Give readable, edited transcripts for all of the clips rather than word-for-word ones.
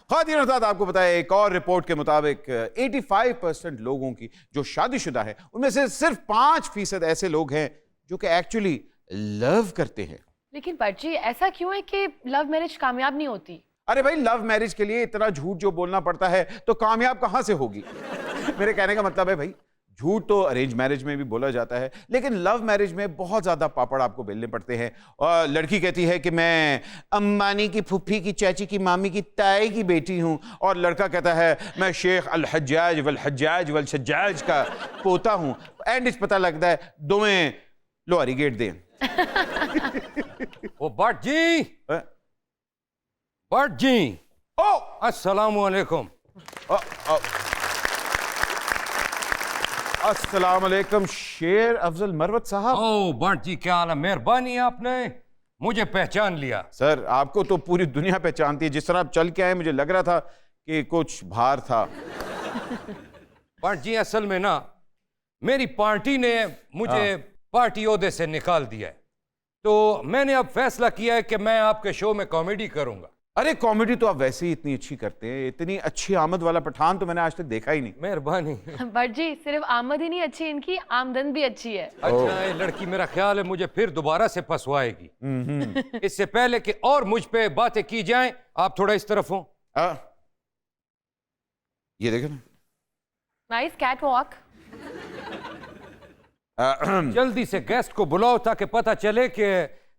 ख़वातीन और हज़रात, आपको बताया एक और रिपोर्ट के मुताबिक 85% लोगों की जो शादीशुदा है उनमें से सिर्फ 5% ऐसे लोग हैं जो कि एक्चुअली लव करते हैं। लेकिन बच्ची ऐसा क्यों है कि लव मैरिज कामयाब नहीं होती? अरे भाई, लव मैरिज के लिए इतना झूठ जो बोलना पड़ता है तो कामयाब कहां से होगी? मेरे कहने का मतलब है भाई, झूठ तो अरेंज मैरिज में भी बोला जाता है, लेकिन लव मैरिज में बहुत ज्यादा पापड़ आपको बेलने पड़ते हैं। और लड़की कहती है कि मैं अंबानी की फुफ्फी की चाची की मामी की ताई की बेटी हूं, और लड़का कहता है मैं शेख अल हज्जाज वल शज्जाज का पोता हूं। एंड इस पता लगता है दोवें लोहारी गेट दें। ओ बट जी ओ अस्सलाम वालेकुम। अस्सलाम वालेकुम शेर अफजल मरवत साहब। ओ बट जी, क्या हाल है? मेहरबानी, आपने मुझे पहचान लिया। सर, आपको तो पूरी दुनिया पहचानती है। जिस तरह आप चल के आए मुझे लग रहा था कि कुछ भार था। बट जी, असल में ना मेरी पार्टी ने मुझे पार्टी ओहदे से निकाल दिया है, तो मैंने अब फैसला किया है कि मैं आपके शो में कॉमेडी करूंगा। अरे कॉमेडी तो आप वैसे ही इतनी अच्छी करते हैं, इतनी अच्छी आमद वाला पठान तो मैंने आज तक देखा ही नहीं। मेहरबानी। बट जी, सिर्फ आमद ही नहीं अच्छी, इनकी आमदन भी अच्छी है। अच्छा, ये लड़की मेरा ख्याल है मुझे फिर दोबारा से फंसवाएगी। इससे पहले कि और मुझ पे बातें की जाएं, आप थोड़ा इस तरफ हो। ये देखें ना, नाइस कैट वॉक। जल्दी से गेस्ट को बुलाओ ताकि पता चले कि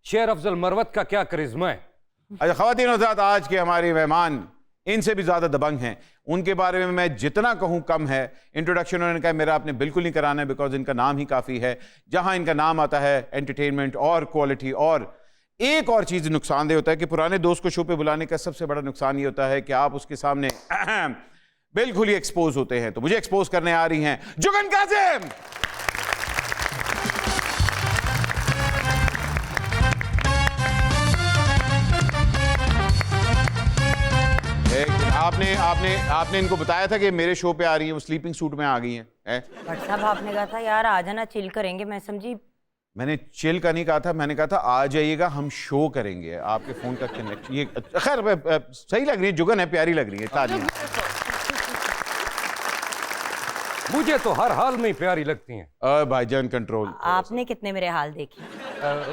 शेर अफजल मरवत का क्या करिश्मा है। अच्छा ख़वातीन और हज़रात, आज के हमारे मेहमान इनसे भी ज़्यादा दबंग हैं। उनके बारे में मैं जितना कहूँ कम है। इंट्रोडक्शन उन्होंने कहा मेरा आपने बिल्कुल नहीं कराना है, बिकॉज इनका नाम ही काफ़ी है। जहाँ इनका नाम आता है एंटरटेनमेंट और क्वालिटी, और एक और चीज़ नुकसानदेह होता है कि पुराने दोस्त को शो पे बुलाने का सबसे बड़ा नुकसान ये होता है कि आप उसके सामने बिल्कुल ही एक्सपोज होते हैं। तो मुझे एक्सपोज करने आ रही हैं जुगन कासिम। आपने आपने आपने इनको बताया था कि मेरे शो पे आ रही हैं, वो स्लीपिंग सूट में आ गई हैं। बट साहब, आपने कहा था यार आ जाना, चिल करेंगे। मैं समझी। मैंने चिल का नहीं कहा था, मैंने कहा था आ जाइएगा, हम शो करेंगे। आपके फोन का कनेक्शन ये खैर सही लग रही है, जुगन है, प्यारी लग रही है। तारीफ। मुझे तो हर हाल में ही प्यारी लगती हैं। भाईजान कंट्रोल। आपने कितने मेरे हाल देखे?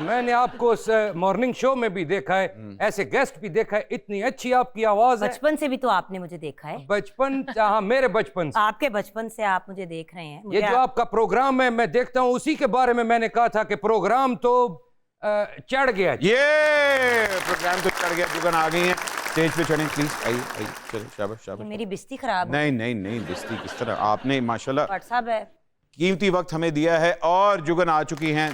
मैंने आपको मॉर्निंग शो में भी देखा है, ऐसे गेस्ट भी देखा है। इतनी अच्छी आपकी आवाज है। बचपन से भी तो आपने मुझे देखा है। बचपन? हाँ, मेरे बचपन से। आपके बचपन से आप मुझे देख रहे हैं। ये जो आपका प्रोग्राम है मैं देखता हूँ, उसी के बारे में मैंने कहा था कि प्रोग्राम तो चढ़ गया। ये प्रोग्राम तो चढ़ गया। जुगन आ गई है, स्टेज पे चढ़ें प्लीज। आइए चलो, शाबाश शाबाश। मेरी बिस्ती खराब। नहीं नहीं नहीं, बिस्ती किस तरह? आपने माशाल्लाह व्हाट्सएप है, कीमती वक्त हमें दिया है, और जुगन आ चुकी हैं।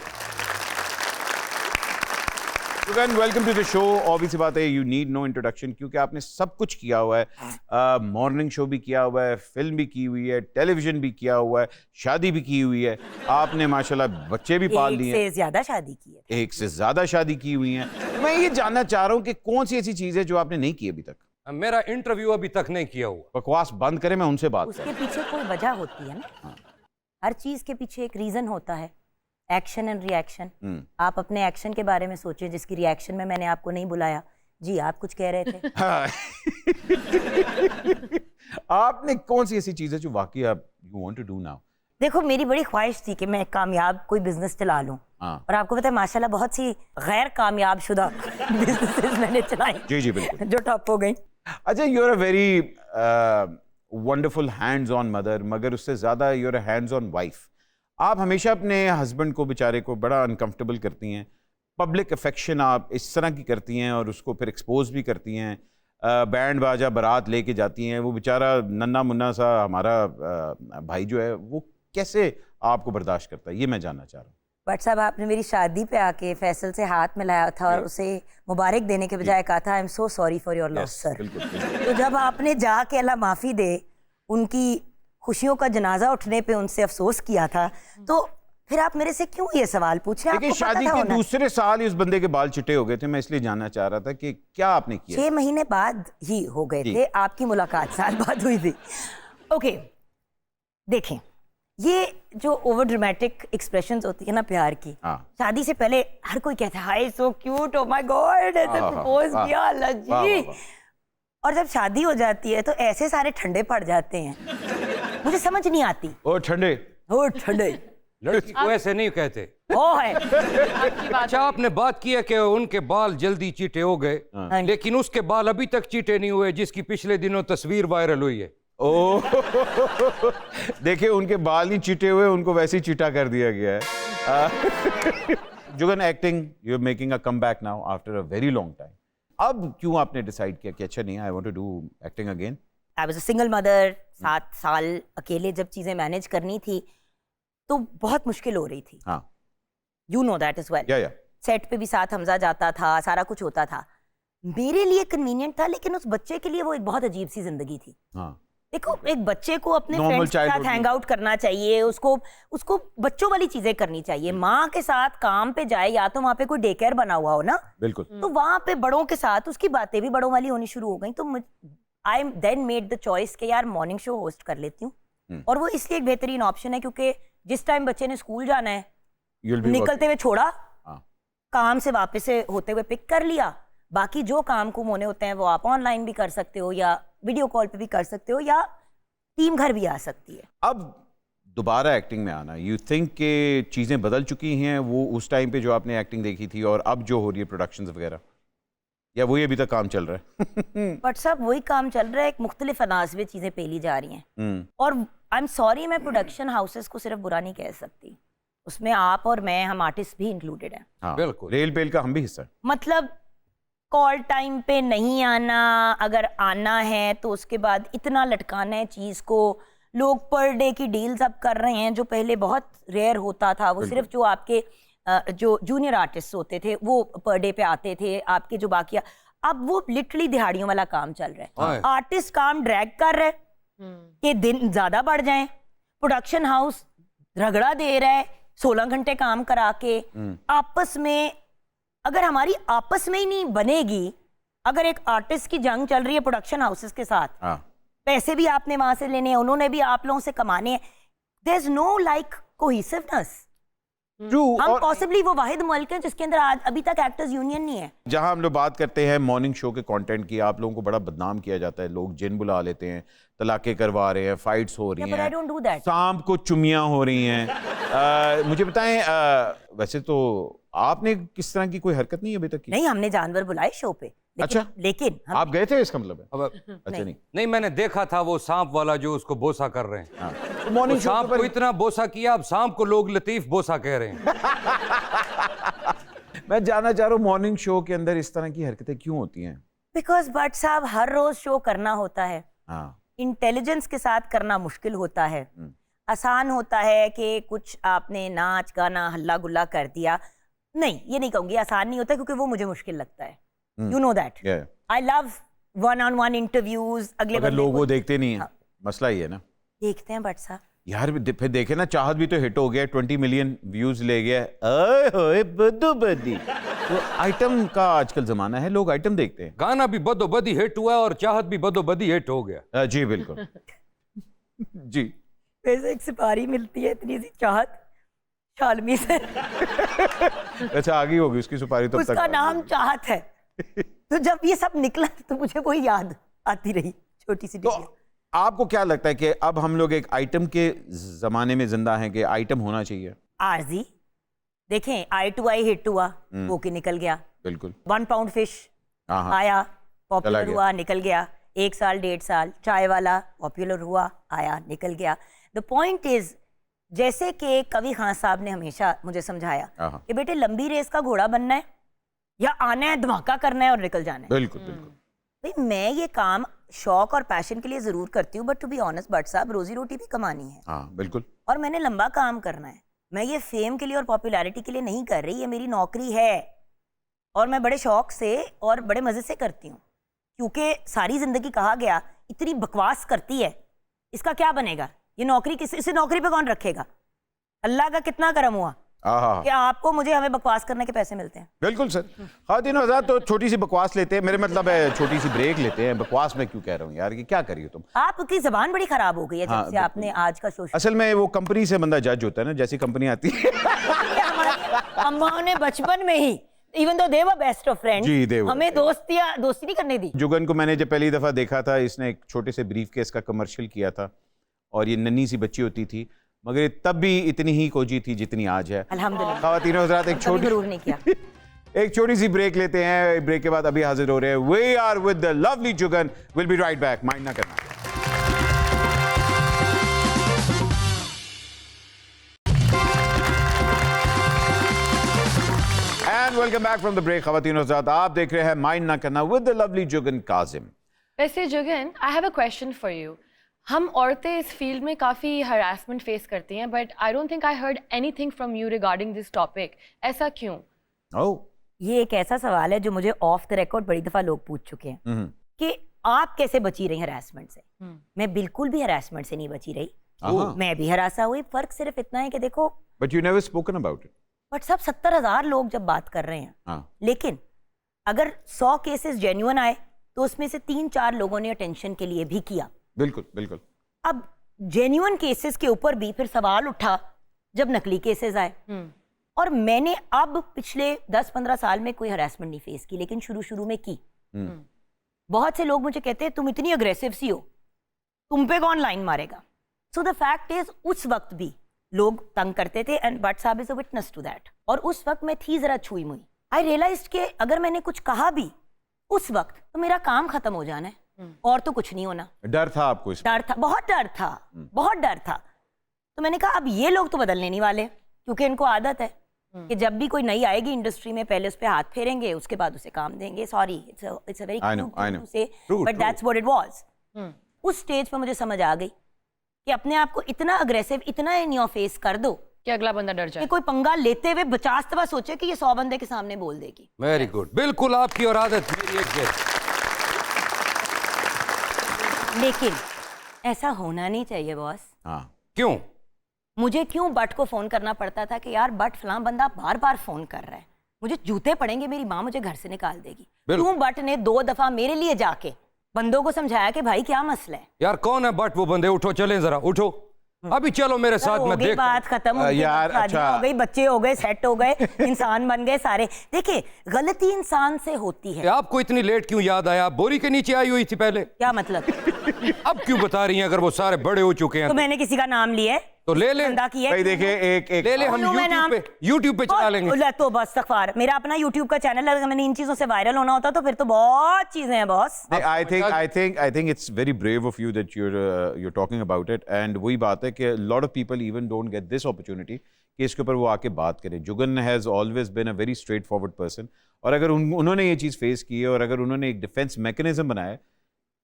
Juggan, welcome to the show. Obvious बात है, यू नीड नो इंट्रोडक्शन, क्योंकि आपने सब कुछ किया हुआ है। मॉर्निंग शो भी किया हुआ है, फिल्म भी की हुई है, टेलीविजन भी किया हुआ है, शादी भी की हुई है। आपने माशाल्लाह बच्चे भी पाल लिए हैं। एक से ज्यादा शादी की है। एक से ज्यादा शादी की हुई है। मैं ये जानना चाह रहा हूँ कि कौन सी ऐसी चीज है जो आपने नहीं की अभी तक? मेरा इंटरव्यू अभी तक नहीं किया हुआ। बकवास बंद करें, मैं उनसे बात उसके पीछे कोई वजह होती है ना। हर चीज के पीछे एक रीजन होता है। Action and reaction. आप अपने एक्शन के बारे में सोचिए, जिसकी रिएक्शन में मैंने आपको नहीं बुलाया। जी, आप कुछ कह रहे थे। आपने कौन सी ऐसी चीज है जो वाकई आप you want to do now? देखो, मेरी बड़ी ख्वाहिश थी कि मैं कामयाब कोई बिजनेस चला लूं। और आपको पता है माशाल्लाह बहुत सी गैर कामयाब शुदा बिजनेसेस मैंने चलाई। जी जी बिल्कुल, जो टॉप हो गई। अच्छा, you are a very wonderful hands on mother, मगर उससे ज्यादा you are a hands on wife. आप हमेशा अपने हस्बैंड को बेचारे को बड़ा अनकंफर्टेबल करती हैं। पब्लिक अफेक्शन आप इस तरह की करती हैं और उसको फिर एक्सपोज भी करती हैं। बैंड बाजा बारात लेके जाती हैं। वो बेचारा नन्ना मुन्ना सा हमारा भाई जो है वो कैसे आपको बर्दाश्त करता है, ये मैं जानना चाह रहा हूँ। बट साहब, आपने मेरी शादी पे आके फैसल से हाथ मिलाया था और उसे मुबारक देने के बजाय कहा था I am so sorry for your loss sir. तो जब आपने जाके अल्लाह माफ़ी दे, उनकी खुशियों का जनाजा उठने पे उनसे अफसोस किया था, तो फिर आप मेरे से क्यों ये सवाल पूछ रहे हैं? देखिए, आपको पता शादी था के होना। दूसरे साल इस बंदे के बाल चिट्टे हो गए थे, मैं इसलिए जानना चाह रहा था कि क्या आपने किया। 6 महीने बाद ही हो गए जी। थे, आपकी मुलाकात साल बाद हुई थी। ओके, देखें, ये जो ओवर ड्रामेटिक एक्सप्रेशंस होती है ना प्यार की, हाँ। शादी से पहले हर कोई कहता है hi so cute, oh my god, ऐसे वाह, प्रपोज वाह, किया, अल्लाह वाह, जी। वाह, वाह। और जब शादी हो जाती है तो ऐसे सारे ठंडे पड़ जाते हैं, मुझे समझ नहीं आती। ओ ठंडे। ओ ठंडे, लड़की को ऐसे नहीं कहते। ओ है। आपकी बात अच्छा, आपने बात की है कि उनके बाल जल्दी चीटे हो गए, हाँ। लेकिन उसके बाल अभी तक चीटे नहीं हुए जिसकी पिछले दिनों तस्वीर वायरल हुई है। ओ देखिए, उनके बाल नहीं चिटे हुए, उनको वैसे ही चिटा कर दिया गया है। Juggan, acting, you are making a comeback now after a very long time. अब क्यों आपने डिसाइड किया कि अच्छा नहीं, I want to do acting again? I was a single mother, 7 साल अकेले जब चीजें मैनेज करनी थी तो बहुत मुश्किल हो रही थी। हाँ, you know that is well. या सेट पे भी साथ हमजा जाता था, सारा कुछ होता था। मेरे लिए कन्वीनियंट था, लेकिन उस बच्चे के लिए वो एक बहुत अजीब सी जिंदगी थी। हाँ। देखो, एक बच्चे को अपने Normal फ्रेंड्स के साथ childhood हैंग आउट करना चाहिए, उसको उसको बच्चों वाली चीजें करनी चाहिए। माँ के साथ काम पे जाए, या तो वहाँ पे कोई डे केयर बना हुआ हो ना, बिल्कुल। तो वहाँ पे बड़ों के साथ उसकी बातें भी बड़ों वाली होनी शुरू हो गई। तो आई देन मेड द चॉइस कि यार मॉर्निंग शो होस्ट कर लेती हूँ। और वो इसलिए एक बेहतरीन ऑप्शन है क्योंकि जिस टाइम बच्चे ने स्कूल जाना है, You'll be निकलते हुए छोड़ा, हाँ। काम से वापस से होते हुए पिक कर लिया। बाकी जो काम कुम होने होते हैं वो आप ऑनलाइन भी कर सकते हो, या वीडियो कॉल पे भी कर सकते हो, या टीम घर भी आ सकती है। अब दोबारा एक्टिंग में आना, यू थिंक कि चीज़ें बदल चुकी हैं वो उस टाइम पे जो आपने एक्टिंग देखी थी और अब जो हो रही है प्रोडक्शंस वगैरह, या वही अभी तक काम चल रहा है? बट सब वही काम चल रहा है, एक मुख्तलिफ अंदाज में चीज़ें पेली जा रही हैं। और आई एम सॉरी, मैं प्रोडक्शन हाउसेस को सिर्फ बुरा नहीं कह सकती, उसमें आप और मैं, हम आर्टिस्ट भी इंक्लूडेड हैं। हाँ, बिल्कुल। रेल पेल का हम भी हिस्सा है। मतलब कॉल टाइम पे नहीं आना, अगर आना है तो उसके बाद इतना लटकाना है चीज़ को। लोग पर डे की डील्स अब कर रहे हैं, जो पहले बहुत रेयर होता था। वो सिर्फ जो आपके जो जूनियर आर्टिस्ट होते थे वो पर डे पे आते थे, आपके जो बाकी, अब वो लिटरली दिहाड़ियों वाला काम चल रहा है। हाँ। आर्टिस्ट काम ड्रैग कर रहे हैं कि दिन ज्यादा बढ़ जाएं, प्रोडक्शन हाउस रगड़ा दे रहा है 16 घंटे काम करा के। आपस में, अगर हमारी आपस में ही नहीं बनेगी, अगर एक आर्टिस्ट की जंग चल रही है प्रोडक्शन हाउसेस के साथ, हाँ, पैसे भी आपने वहां से लेने हैं, उन्होंने भी आप लोगों से कमाने हैं, there is no like cohesiveness. True. हम और पॉसिबली वो वाहिद मुल्क है जिसके अंदर आज अभी तक एक्टर्स यूनियन नहीं है। जहां हम लोग बात करते हैं मॉर्निंग शो के कंटेंट की, आप लोगों को बड़ा बदनाम किया जाता है, लोग जिन बुला लेते हैं, तलाके करवा रहे हैं, फाइट्स हो रही बट आई हैं, डोंट डू दैट। शाम को चुमियां हो रही हैं। मुझे बताएं, वैसे तो आपने किस तरह की कोई हरकत नहीं अभी तक की? नहीं, हमने जानवर बुलाए शो पे, लेकिन अच्छा। लेकिन हम आप गए थे, इसका मतलब है? अब अच्छा, नहीं। नहीं, मैंने देखा था वो सांप वाला जो उसको बोसा कर रहे हैं। हाँ, तो वो मॉर्निंग शो सांप को इतना बोसा किया, अब सांप को लोग लतीफ बोसा कह रहे हैं। मैं जानना चाह रहा हूँ, मॉर्निंग शो के अंदर इस तरह की हरकतें क्यों होती हैं? बिकॉज बट साहब हर रोज शो करना होता है, हाँ, इंटेलिजेंस के साथ करना मुश्किल होता है। आसान होता है कि कुछ आपने नाच गाना हल्ला गुल्ला कर दिया, नहीं ये नहीं कहूंगी आसान नहीं होता, क्योंकि वो मुझे मुश्किल लगता है। You know that yeah. I love one on one interviews. अगले अगर बंदे लोग को वो देखते नहीं है, मसला ही है ना देखते हैं। बट साहब यार, फिर देखे ना, चाहत भी तो हिट हो गया, 20 मिलियन व्यूज ले गया। ओए होए बदो बदी। तो आइटम का आजकल जमाना है, लोग आइटम देखते हैं। गाना भी बदो बदी हिट हुआ और चाहत भी बदो बदी हिट हो गया। जी बिल्कुल। जी। वैसे एक सिपारी मिलती है इतनी सी चाहत शालमी से, अच्छा, आगे होगी उसकी सुपारी तब तक। उसका नाम चाहत है। तो जब ये सब निकला तो मुझे वही याद आती रही, छोटी सी तो डिग्री। आपको क्या लगता है कि अब हम लोग एक आइटम के जमाने में जिंदा हैं कि आइटम होना चाहिए? आरजी देखें, आई टू आई हिट हुआ, वो के निकल गया। बिल्कुल। 1 पाउंड फिश हाँ, हाँ। आया, चला पॉपुलर गया। हुआ, निकल गया। 1 साल 1.5 साल चाय वाला पॉपुलर हुआ, आया, निकल गया। द पॉइंट इज, जैसे कि कवि खान साहब ने हमेशा मुझे समझाया हाँ। कि बेटे लंबी रेस का घोड़ा बनना है या आना है, धमाका करना है और निकल जाना है। बिल्कुल बिल्कुल। भाई मैं ये काम शौक और पैशन के लिए जरूर करती हूँ, but to be honest but साहब रोजी रोटी भी कमानी है हाँ बिल्कुल। और मैंने लंबा काम करना है। मैं ये फेम के लिए और पॉपुलैरिटी के लिए नहीं कर रही, ये मेरी नौकरी है और मैं बड़े शौक से और बड़े मजे से करती हूँ। क्योंकि सारी जिंदगी कहा गया इतनी बकवास करती है, इसका क्या बनेगा? ये नौकरी किस, इसे नौकरी पे कौन रखेगा? अल्लाह का कितना करम हुआ हाँ कि आपको मुझे हमें बकवास करने के पैसे मिलते हैं। बिल्कुल सर। खातिन हज़रात तो छोटी सी बकवास लेते हैं, मेरे मतलब है छोटी सी ब्रेक लेते हैं। बकवास में क्यों कह रहा हूँ यार, कि क्या करिए तुम। आपकी जबान बड़ी खराब हो गई है जब हाँ, से आपने आज का शो असल में वो कंपनी से बंदा जज होता है ना, जैसी कंपनी आती है। अम्मा ने बचपन में ही even though they were best of friends जी, they were। हमें दोस्ती नहीं करने दी। जुगन को मैंने जब पहली दफा देखा था, इसने एक छोटे से ब्रीफ केस का कमर्शियल किया था और ये नन्ही सी बच्ची होती थी, मगर ये तब भी इतनी ही कोजी थी जितनी आज है। अल्हम्दुलिल्लाह। ख़वातीन हज़रात एक कभी गुरूर नहीं किया। एक छोटी सी ब्रेक लेते हैं, ब्रेक के बाद अभी हाजिर हो रहे हैं। We are with the lovely Juggan, will be right back, mind ना करना। And welcome back from the break. ख़वातीन हज़रात, आप देख रहे हैं माइंड ना करना with the lovely Juggan Kazim. वैसे Juggan, I have a question for you. हम औरतें इस फील्ड में काफ़ी हरासमेंट फेस करती हैं, but I don't think I heard anything from you regarding this topic. ऐसा क्यों? ओह, ये एक ऐसा सवाल है जो मुझे ऑफ द रिकॉर्ड बड़ी दफा लोग पूछ चुके हैं कि आप कैसे बची रही हरासमेंट से। मैं बिल्कुल भी हरासमेंट से नहीं बची रही। मैं भी हरासा हुई। फर्क सिर्फ इतना है कि देखो, but you never spoken about it. But सब 70,000 लोग जब बात कर रहे हैं, लेकिन अगर 100 केसेस जेन्युइन आए तो उसमें से 3-4 लोगों ने अटेंशन के लिए भी किया। बिल्कुल बिल्कुल। अब जेन्युइन केसेस के ऊपर भी फिर सवाल उठा जब नकली केसेस आए। और मैंने अब पिछले 10-15 साल में कोई हरासमेंट नहीं फेस की, लेकिन शुरू में की। बहुत से लोग मुझे कहते हैं तुम इतनी अग्रेसिव सी हो, तुम पे कौन लाइन मारेगा। सो द फैक्ट इज उस वक्त भी लोग तंग करते थे, एंड बट साहब is a witness to that. और उस वक्त मैं थी जरा छुई मुई। आई रियलाइज्ड कि अगर मैंने कुछ कहा भी उस वक्त तो मेरा काम खत्म हो जाना है और तो कुछ नहीं होना। डर था आपको इस डर था, बहुत डर था, बहुत डर था। तो मैंने कहा अब ये लोग तो बदलने नहीं वाले, क्योंकि इनको आदत है कि जब भी कोई नई आएगी इंडस्ट्री में पहले उस पे हाथ फेरेंगे, उसके बाद उसे काम देंगे। Sorry, it's a very crude to say, but that's what it was. उस स्टेज पर मुझे समझ आ गई कि अपने आप को इतना अग्रेसिव, इतना इन योर फेस कर दो कि अगला बंदा डर जाए, कि कोई पंगा लेते हुए 50 दफा सोचे कि ये 100 बंदे के सामने बोल देगी। वेरी गुड, बिल्कुल आपकी और आदत मेरी एक जैसी। लेकिन ऐसा होना नहीं चाहिए बॉस। हाँ, क्यों? मुझे क्यों बट को फोन करना पड़ता था कि यार बट फलां बंदा बार बार फोन कर रहा है, मुझे जूते पड़ेंगे, मेरी माँ मुझे घर से निकाल देगी। क्यों बट ने 2 दफा मेरे लिए जाके बंदों को समझाया कि भाई क्या मसला है। यार कौन है बट वो बंदे? उठो, चलें जरा, उठो अभी, चलो मेरे साथ में। देख बात खत्म हो गई, यार, अच्छा। हो गई, बच्चे हो गए, सेट हो गए, इंसान बन गए सारे। देखिए, गलती इंसान से होती है। आपको इतनी लेट क्यों याद आया? आप बोरी के नीचे आई हुई थी पहले, क्या मतलब? अब क्यों बता रही हैं अगर वो सारे बड़े हो चुके हैं? तो मैंने किसी का नाम लिया है तो ले ले भाई। देखिए, एक ले ले, हम YouTube पे चला लेंगे। तो बस सफार, मेरा अपना YouTube का चैनल है, अगर मैंने इन चीजों से वायरल होना होता तो फिर तो बहुत चीजें हैं boss. I think it's very brave of you that you're talking about it, and वही बात है कि lot of people even don't get this opportunity कि इसके ऊपर वो आके बात करें। Jugan has always been a very straightforward person, और अगर उन्होंने ये चीज़ फेस की है और अगर उन्होंने एक डिफेंस मैकेनिज्म बनाया है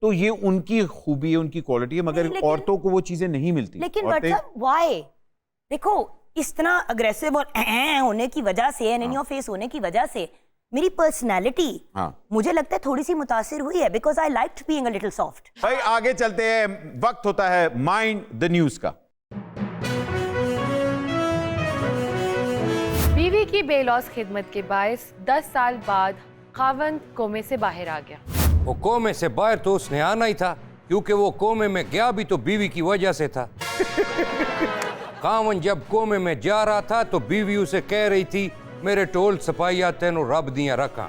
तो ये उनकी खूबी है, उनकी क्वालिटी है, मगर औरतों को वो चीजें नहीं मिलती। लेकिन व्हाई? देखो, इतना अग्रेसिव और होने की वजह से, इन योर फेस होने की वजह से मेरी पर्सनालिटी, मुझे लगता है थोड़ी सी मुतासिर हुई है, because I liked being a little soft. भाई आगे चलते हैं, वक्त होता है माइंड द न्यूज का। बीवी की बेलौस खिदमत के बायस 10 साल बाद खावंद कोमे से बाहर आ गया। वो कोमे से बाहर तो उसने आना ही था, क्योंकि वो कोमे में गया भी तो बीवी की वजह से था। खावन जब कोमे में जा रहा था तो बीवी उसे कह रही थी, मेरे टोल सपाइया तेनों रब दिया रखा।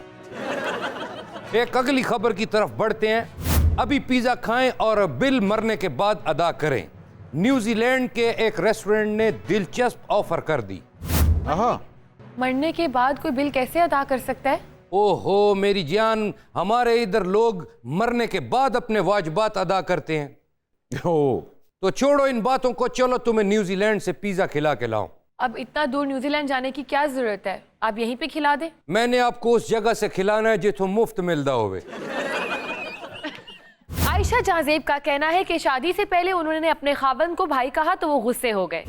एक अगली खबर की तरफ बढ़ते हैं। अभी पिज्जा खाएं और बिल मरने के बाद अदा करें। न्यूजीलैंड के एक रेस्टोरेंट ने दिलचस्प ऑफर कर दी। मरने के बाद कोई बिल कैसे अदा कर सकता है? ओहो मेरी जान, हमारे इधर लोग मरने के बाद अपने वाजिबात अदा करते हैं। तो छोड़ो इन बातों को, चलो तुम्हें न्यूजीलैंड से पिज्जा खिला के लाऊं। अब इतना दूर न्यूजीलैंड जाने की क्या जरूरत है, आप यहीं पे खिला दें। मैंने आपको उस जगह से खिलाना है जिथों मुफ्त मिलता होवे। आयशा जहांजेब का कहना है कि शादी से पहले उन्होंने अपने खावंद को भाई कहा तो वो गुस्से हो गए।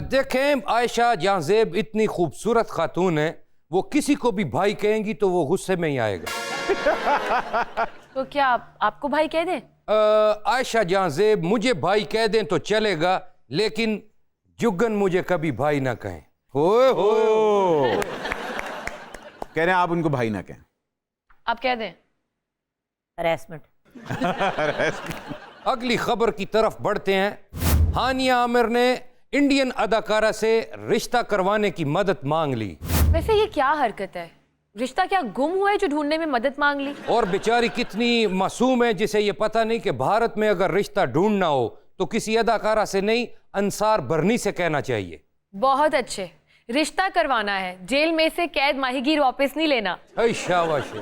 देखें, आयशा जहांजेब इतनी खूबसूरत खातून है, वो किसी को भी भाई कहेंगी तो वो गुस्से में ही आएगा। तो क्या आपको भाई कह दें? आयशा जहांजेब मुझे भाई कह दें तो चलेगा, लेकिन जुगन मुझे कभी भाई ना कहें। होए ओ कह रहे हैं आप उनको भाई ना कहें। आप कह दें। हरासमेंट। अगली खबर की तरफ बढ़ते हैं। हानिया आमिर ने इंडियन अदाकारा से रिश्ता करवाने की मदद मांग ली। वैसे ये क्या हरकत है? रिश्ता क्या गुम हुआ है जो ढूंढने में मदद मांग ली? और बेचारी कितनी मासूम है जिसे ये पता नहीं कि भारत में अगर रिश्ता ढूंढना हो तो किसी अदाकारा से नहीं, अंसार बरनी से कहना चाहिए। बहुत अच्छे, रिश्ता करवाना है, जेल में से कैद माहीगीर वापस नहीं लेना। ऐ शाबाश।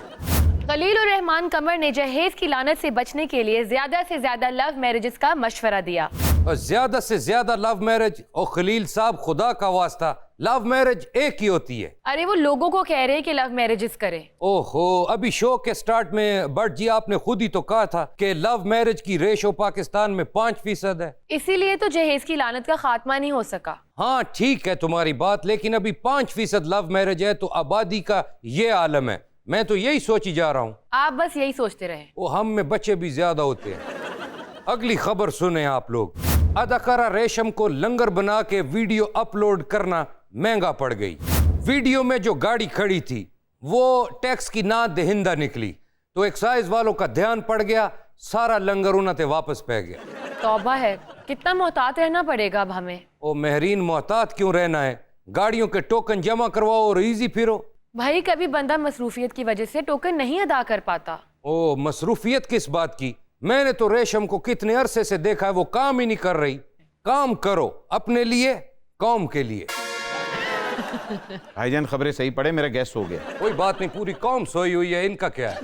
खलील उर रहमान कमर ने जहेज की लानत से बचने के लिए ज्यादा से ज्यादा लव मैरिजेस का मशवरा दिया। और ज्यादा से ज्यादा लव मैरिज, और खलील साहब खुदा का वास्ता, लव मैरिज एक ही होती है। अरे वो लोगों को कह रहे हैं कि लव मैरिजेस करें। ओहो, अभी शो के स्टार्ट में बट जी आपने खुद ही तो कहा था कि लव मैरिज की रेशो पाकिस्तान में 5% है। इसीलिए तो जहेज की लानत का खात्मा नहीं हो सका। हाँ ठीक है तुम्हारी बात, लेकिन अभी 5% लव मैरिज है तो आबादी का ये आलम है। मैं तो यही सोची जा रहा हूँ। आप बस यही सोचते रहे। वो हम में बच्चे भी ज्यादा होते हैं। अगली खबर सुने आप लोग। अदाकारा रेशम को लंगर बना के वीडियो अपलोड करना महंगा पड़ गई। वीडियो में जो गाड़ी खड़ी थी वो टैक्स की ना दहिंदा निकली तो एक्साइज वालों का ध्यान पड़ गया, सारा लंगर उन्हें वापस पै गया। तौबा है, कितना मोहतात रहना पड़ेगा अब हमें। ओ मेहरीन, मोहतात क्यों रहना है? गाड़ियों के टोकन जमा करवाओ और इजी फिरो। भाई कभी बंदा मसरूफियत की वजह से टोकन नहीं अदा कर पाता। ओ मसरूफियत किस बात की? मैंने तो रेशम को कितने अरसे से देखा है, वो काम ही नहीं कर रही। काम करो अपने लिए, कौम के लिए। भाईजान खबरें सही पढ़े, मेरा गैस हो गया। कोई बात नहीं, पूरी कौम सोई हुई है, इनका क्या है?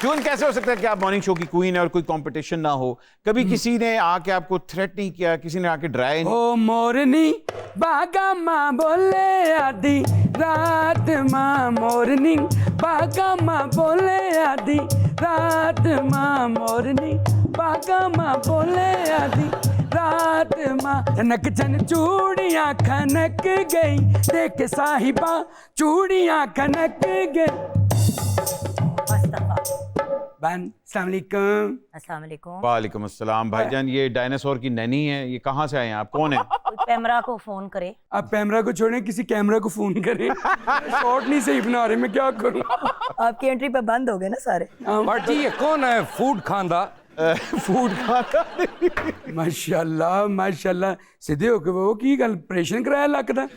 क्यों कैसे हो सकता है कि आप मॉर्निंग शो की क्वीन है और कोई कंपटीशन ना हो? कभी किसी ने आके आपको थ्रेट नहीं किया, किसी ने आके डराया नहीं? ओ मोरनी बागा माँ बोले आधी रात माँ, मोरनी बागा माँ बोले आधी रात माँ, मोरनी बागा माँ बोले आधी रात माँ। जनक जन चूड़ियाँ खनक गई, देख साहिबा चूड़ियाँ खनक गई। अस्सलाम वालेकुम। वालेकुम अस्सलाम। भाईजान ये डायनासोर की नैनी है, ये कहाँ से आए हैं आप? कौन है? कैमरा को फोन करे। आप कैमरा को छोड़ें, किसी कैमरा को फोन करें। शॉट नहीं सही बना रहे, मैं क्या करूं? आपकी एंट्री पे बंद हो गए ना सारे। बट जी ये कौन है? फूड खांदा। फूड खाता। माशाल्लाह माशाल्लाह, सीधे होके वो की गल ऑपरेशन कराया लगदा।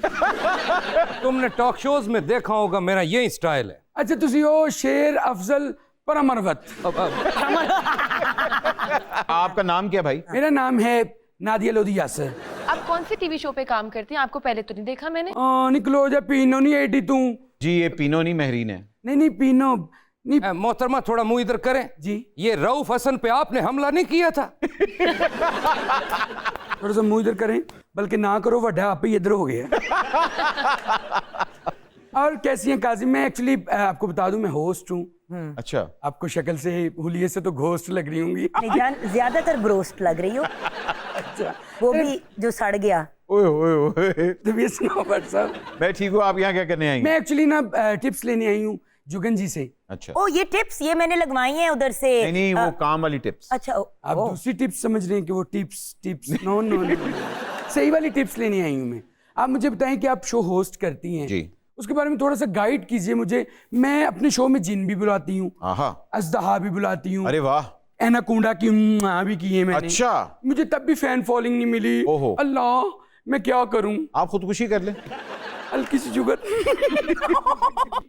तुमने टॉक शोज में देखा होगा, मेरा यही स्टाइल है। अच्छा तुसी ओ शेर अफजल परमरवत। आपका नाम क्या भाई? मेरा नाम है नादिया लोधी यासर। आप कौन सी टीवी शो पे काम करती हैं? आपको पहले तो नहीं देखा मैंने। निकलो जा, पीनो नहीं एडी तू। जी ये पीनो नहीं, महरीन है। नहीं पीनो नहीं। मोहतरमा थोड़ा मुंह इधर करें जी। ये रऊफ हसन पे आपने हमला नहीं किया था? थोड़ा सा मुंह इधर करें, बल्कि ना करो, वड्डा आप ही इधर हो गया। और कैसी हैं काजिम? मैं एक्चुअली आपको बता दूं, मैं होस्ट हूँ। अच्छा। आपको शक्ल से, हुलिये से तो घोस्ट लग रही होंगी। नहीं जान, ज्यादातर ब्रोस्ट लग रही हो। अच्छा वो भी जो सड़ गया। ओए ओए ओए। तो ये सुनाओ भट्ट साहब। मैं ठीक हूँ, आप यहाँ क्या करने आएंगे? मैं एक्चुअली ना टिप्स लेने आई हूँ जुगन जी से। अच्छा। ओ ये टिप्स ये मैंने लगवाई हैं उधर से। नहीं वो काम वाली टिप्स। अच्छा आप दूसरी टिप्स समझ रहे हैं कि वो टिप्स नो नो नो। सही वाली टिप्स लेने आई हूँ मैं। आप मुझे बताएं कि आप शो होस्ट करती हैं जी, उसके बारे में थोड़ा सा गाइड कीजिए मुझे। मैं अपने शो में जिन भी बुलाती हूँ, अजदहा भी बुलाती हूँ, अरे वाह, एनाकोंडा की भी की है मैंने। अच्छा। मुझे तब भी फैन फॉलोइंग नहीं मिली। ओहो। अल्लाह, मैं क्या करूं? आप खुदकुशी कर लें। हल्की सी जुगन।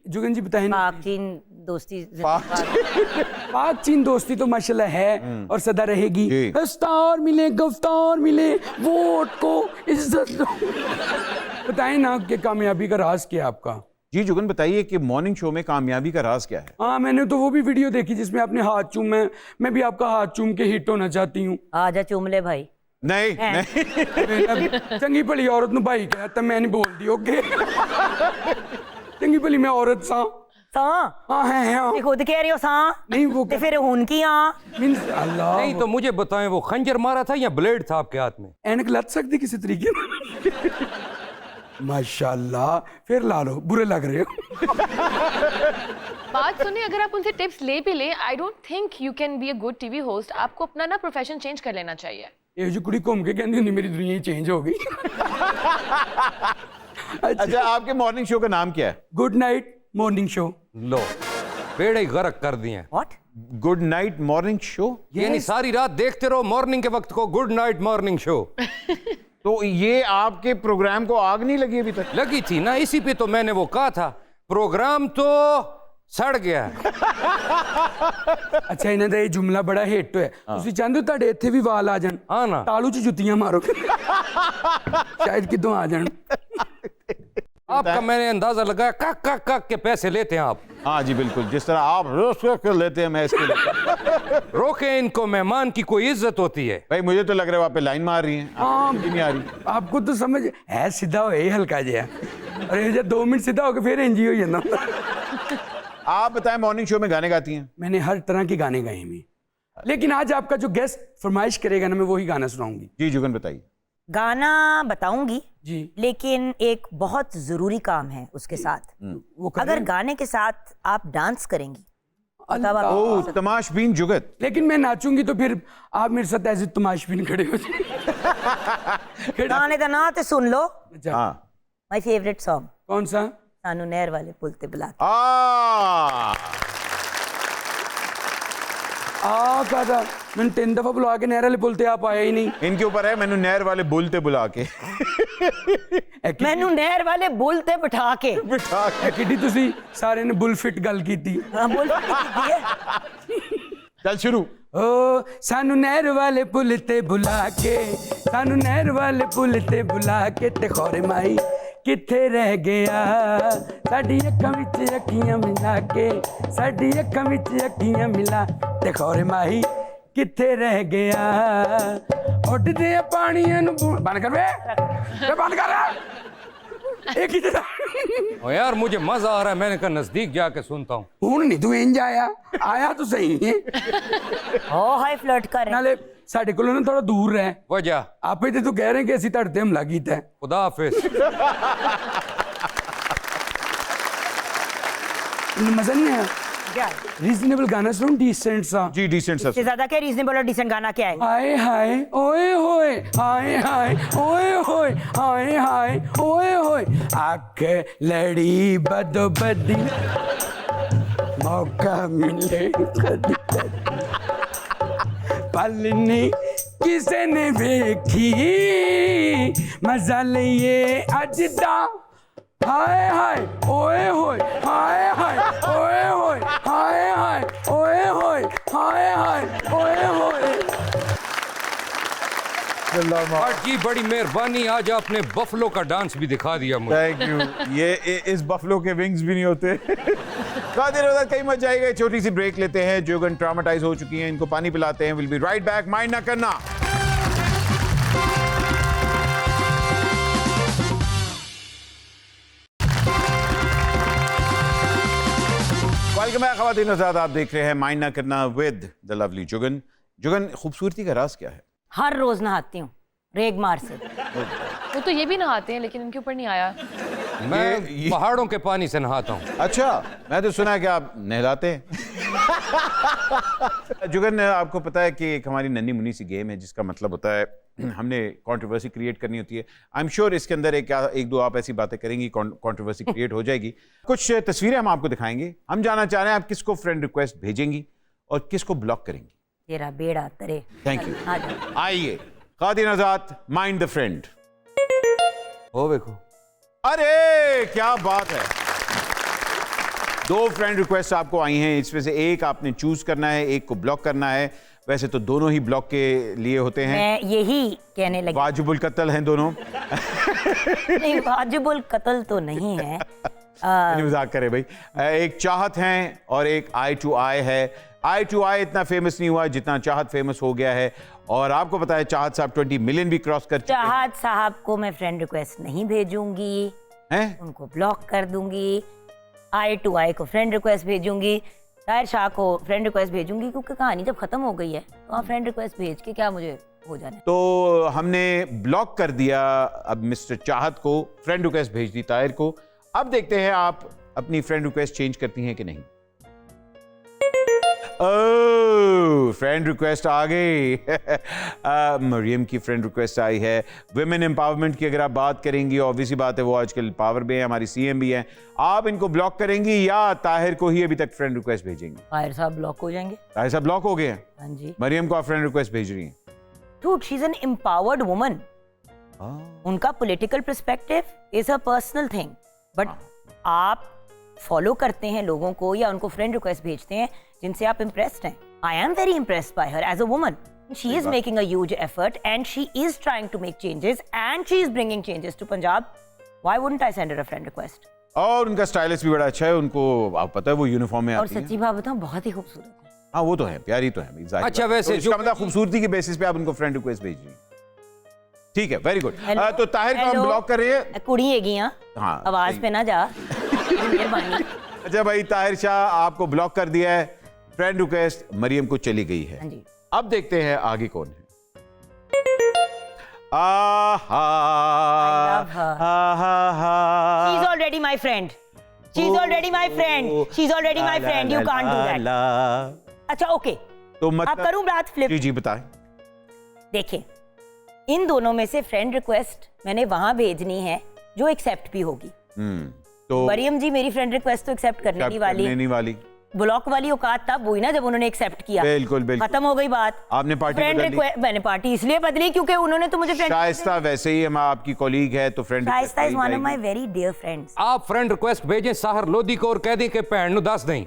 जुगन जी बताएं ना। पाक चीन दोस्ती। पाक चीन दोस्ती तो माशाल्लाह है और सदा रहेगी। स्टार मिले, गफ्तार मिले, वोट को इज्जत दो। बताएं ना कि कामयाबी का राज क्या है आपका? जी जुगन बताइए कि मॉर्निंग शो में कामयाबी का राज क्या है? हाँ मैंने तो वो भी वीडियो देखी जिसमें आपने हाथ चूमा है। मैं भी आपका हाथ चूम के हिट होना चाहती हूँ। आजा चूम ले भाई। नहीं नहीं। चंगी भली औरत नु भाई कहता, मैं नहीं बोलती। ओके। चंगी भली मैं औरत सा। हाँ है खुद कह रही हो सा। नहीं वो तो फिर हुन की मींस अल्लाह। नहीं तो मुझे बताएं, वो खंजर मारा था या ब्लेड था आपके हाथ में? एनक लग सकती किसी तरीके में? माशाल्लाह, फिर ला लो, बुरे लग रहे हो। बात सुनिए, अगर आप उनसे टिप्स ले भी लें, I don't think you can be a good TV host. आपको अपना ना प्रोफेशन चेंज कर लेना चाहिए। ये जो कुड़ी घूम के कहती हुंदी मेरी दुनिया ही चेंज हो गई। अच्छा, आपके मॉर्निंग शो का नाम क्या है? Good night morning show. लो, पेड़ ही गर्क कर दिए। What? Good night morning show? यानी सारी रात देखते रहो मॉर्निंग के वक्त को गुड नाइट मॉर्निंग शो। तो ये आपके प्रोग्राम को आग नहीं लगी अभी तक? लगी थी ना, इसी पे तो मैंने वो कहा था, प्रोग्राम तो सड़ गया। अच्छा, इन्हां दा ये जुमला बड़ा हिट होया। ਤੁਸੀਂ ਚਾਹੁੰਦੇ ਹੋ ਤੁਹਾਡੇ ਇੱਥੇ ਵੀ ਵਾਲ ਆ ਜਾਣ? हाँ ना, ਤਾਲੂ 'ਚ ਜੁੱਤੀਆਂ ਮਾਰੋ, शायद कितों आ जान। आपका मैंने अंदाजा लगाया, कक कक कक के पैसे लेते हैं आप। हाँ जी बिल्कुल, जिस तरह आप रोज कर लेते हैं मैं इसके लिए। रोके इनको, मेहमान की कोई इज्जत होती है। भाई मुझे तो लग रहा है आप पे लाइन मार रही हैं, आपको समझ नहीं आ रही। आपको तो समझ है, सीधा हो यही हल्का जिहा, और ये जब 2 मिनट सीधा होकर फिर एनजी हो जाता। आप बताएं, मॉर्निंग शो में गाने गाती हैं? मैंने हर तरह के गाने गाए हैं, लेकिन आज आपका जो गेस्ट फरमाइश करेगा ना, मैं वही गाना सुनाऊंगी। जी जुगन बताइए। गाना बताऊंगी जी। लेकिन एक बहुत जरूरी काम है उसके साथ। वो अगर गाने के साथ आप डांस करेंगी तब आप ओ तमाशबीन जुगत। लेकिन मैं नाचूंगी तो फिर आप मेरे साथ ऐसे तमाशबीन खड़े हो जाए। गाने का नाम तो सुन लो। अच्छा, हाँ, माय फेवरेट सॉन्ग, कौन सा? सानू नहर वाले पुल ते बुला के। कहा था मैंने 3 दफा बुला के नहर वाले पुल ते, आप आया ही नहीं। इनके ऊपर है, मैंने नहर वाले बुलते बुला के। मैनू नहर वाले बुल ते बिठा के। बिठा के। किड्डी तुसी सारे ने बुलफिट गल कीती। हाँ, बुल फिट कीती है। चल शुरू। ओ सानू नहर वाले पुल ते बुला के, सानू नहर वाले पुल ते बुला के, ते खौरे माई किथे रह गया, साडी अखां विच अखियां मिला के, साडी अखां विच अखियां मिला, ते खौरे माही किथे रह गया, उड्डदे पानियां नूं बंद कर बे, बंद कर। एक ही ओ यार, मुझे मजा आ रहा है, मैंने कहा नजदीक जाके सुनता हूँ। हुण नहीं तू इंज आया तो सही है। ओ हाय फ्लर्ट कर रहे हैं। नाले साडे कोलों ना थोड़ा दूर रह। वजह आपे तो तू कह रहे हैं कि असीं तुहाडे ते हमला कीता है। खुदा हाफिज। मजा नहीं आया? क्या? रीजनेबल गाना सुन, डिसेंट सा। जी डिसेंट इससे सर। ज्यादा क्या रीजनेबल और डिसेंट गाना क्या है? हाय हाय ओए होए, हाय हाय ओए होए, हाय हाय ओए होए, आंख लड़ी बदो बदी, मौका मिले कदी कदी, पलनी किसे ने देखी, मजा लिए अज दा, हाय हाय ओए होए, हाय हाय ओए होए, हाय हाय ओए होए, हाय हाय ओए होए। जी बड़ी मेहरबानी, आज आपने बफलो का डांस भी दिखा दिया मुझे। Thank you. ये इस बफलो के विंग्स भी नहीं होते। कहीं मत जाएगा, छोटी सी ब्रेक लेते हैं। जोगन ट्रॉमेटाइज हो चुकी हैं, इनको पानी पिलाते हैं। Will be right back, mind ना करना। वेलकम बैक ख़वातीन हज़रात, आप देख रहे हैं माइंड ना करना with the lovely Jugan. Jugan, खूबसूरती का राज क्या है? हर रोज नहाती हूँ रेगमार से। वो तो ये भी नहाते हैं, लेकिन उनके ऊपर नहीं आया। मैं पहाड़ों के पानी से नहाता हूँ। अच्छा, मैं तो सुना है कि आप नहलाते हैं। जुगन, आपको पता है कि एक हमारी नन्ही मुन्नी सी गेम है जिसका मतलब होता है हमने कंट्रोवर्सी क्रिएट करनी होती है। आई एम श्योर इसके अंदर एक दो आप ऐसी बातें करेंगी, कंट्रोवर्सी क्रिएट हो जाएगी। कुछ तस्वीरें हम आपको दिखाएंगे। हम जानना चाह रहे हैं आप किसको फ्रेंड रिक्वेस्ट भेजेंगी और किसको ब्लॉक करेंगी। तेरा बेड़ा तरे। Thank you. आ जाओ। आइए ख़वातीन हज़रात, माइंड द फ्रेंड। ओ देखो, अरे क्या बात है, 2 फ्रेंड रिक्वेस्ट आपको आई हैं। इसमें से एक आपने चूज करना है, एक को ब्लॉक करना है। वैसे तो दोनों ही ब्लॉक के लिए होते हैं। मैं यही कहने लगी। वाजिबुल कत्ल हैं दोनों। नहीं, वाजिबुल कत्ल तो नहीं है। मजाक करे भाई। एक चाहत हैं और एक आई टू आई है। आई टू आई इतना फेमस नहीं हुआ जितना चाहत फेमस हो गया है। और आपको पता है चाहत साहब 20 मिलियन भी क्रॉस कर चुके हैं। चाहत साहब को मैं फ्रेंड रिक्वेस्ट नहीं भेजूंगी, हैं? उनको ब्लॉक कर दूंगी। आई टू आई को फ्रेंड रिक्वेस्ट भेजूंगी, ताहिर शाह को फ्रेंड रिक्वेस्ट भेजूंगी, क्योंकि कहानी जब खत्म हो गई है तो आप फ्रेंड रिक्वेस्ट भेज के क्या मुझे हो जाना है। तो हमने ब्लॉक कर दिया अब मिस्टर चाहत को, फ्रेंड रिक्वेस्ट भेज दी ताहिर को। अब देखते हैं आप अपनी फ्रेंड रिक्वेस्ट चेंज करती हैं कि नहीं। फ्रेंड रिक्वेस्ट आ गई। मरियम की फ्रेंड रिक्वेस्ट आई है। वुमेन एम्पावरमेंट की अगर आप बात करेंगी, ऑब्वियसली बात है वो आजकल पावर में है, हमारी सीएम भी हैं। आप इनको ब्लॉक करेंगी या ताहिर को ही अभी तक फ्रेंड रिक्वेस्ट भेजेंगी? ताहिर साहब ब्लॉक हो जाएंगे। ताहिर साहब ब्लॉक हो गए हैं। हाँ जी। मरियम को आप फ्रेंड रिक्वेस्ट भेज रही हैं? Dude, she's an empowered woman. उनका political perspective is a personal thing, but आप फॉलो करते हैं लोगों को या उनको फ्रेंड रिक्वेस्ट भेजते हैं जिनसे आप इम्प्रेस्ड हैं। I am very impressed by her as a woman. She is making a huge effort and she is trying to make changes and she is bringing changes to Punjab. Why wouldn't I send her a friend request? और उनका stylist भी बड़ा अच्छा है, उनको आप पता है वो यूनिफॉर्म में और आती है। सच्ची बात बताऊं, बहुत ही खूबसूरत है. हाँ वो तो है, प्यारी तो है। अच्छा, वैसे तो इसका मतलब खूबसूरती की बेसिस पे आप उनको फ्रेंड रिक्वेस्ट भेज रही हैं। ठीक है, वेरी गुड। तो ताहिर को हम ब्लॉक कर रहे हैं। कुड़ी हैगी हाँ, हाँ, आवाज सही। पे ना जा. मेहरबानी. अच्छा भाई, ताहिर शाह आपको ब्लॉक कर दिया है, फ्रेंड रिक्वेस्ट मरियम को चली गई है। हाँ जी. अब देखते हैं आगे कौन है। आहा love her. आहा She's already my friend. She's already my friend. She's already my friend. You can't do that. अच्छा ओके, तो अब मतलब करूं बात फ्लिप. जी जी बताएं। देखिए, इन दोनों में से फ्रेंड रिक्वेस्ट मैंने वहां भेजनी है जो एक्सेप्ट भी होगी. तो मरियम जी मेरी फ्रेंड रिक्वेस्ट तो एक्सेप्ट करने नहीं वाली. नहीं वाली। ब्लॉक वाली औकात तब हुई ना जब उन्होंने एक्सेप्ट किया. बिल्कुल बिल्कुल, खत्म हो गई बात. आपने पार्टी फ्रेंड बदल ली। रिक्वेस्ट मैंने पार्टी इसलिए बदली क्योंकि उन्होंने तो मुझे फ्रेंड. शाइस्ता वैसे ही हम आपकी कॉलीग है तो friend Shaista is one of my very dear friends. आप फ्रेंड रिक्वेस्ट भेजें साहर लोधी को और कह दें कि भैन नु दस दें।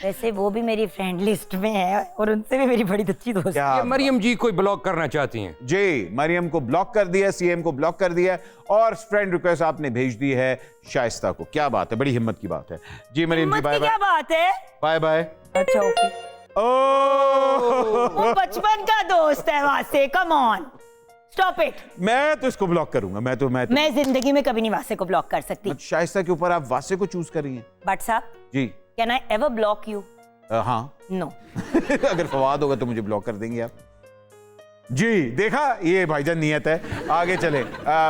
वैसे वो भी मेरी फ्रेंड लिस्ट में है और उनसे भी मेरी बड़ी अच्छी दोस्त है. क्या ये मरियम जी कोई ब्लॉक करना चाहती हैं? जी, मरियम को ब्लॉक कर दिया, सीएम को ब्लॉक कर दिया और फ्रेंड रिक्वेस्ट आपने भेज दी है शाइस्ता को। क्या बात है, बड़ी हिम्मत की बात है। जी मरियम जी, हिम्मत बाय की क्या बाय। बात है? Bye bye. अच्छा ओके. ओह वो बचपन का दोस्त है Wasay. Come on, stop it. मैं तो इसको ब्लॉक करूंगा। मैं जिंदगी में कभी नहीं वासे को ब्लॉक कर सकती. शाइस्ता के ऊपर आप वासे को चूज कर रही हैं? बट साहब, जी can I ever block you? हाँ। नो. अगर फवाद होगा तो मुझे ब्लॉक कर देंगे आप। जी देखा, ये भाईजान नियत है। आगे चले,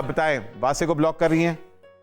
बताएं, वासे को ब्लॉक कर रही हैं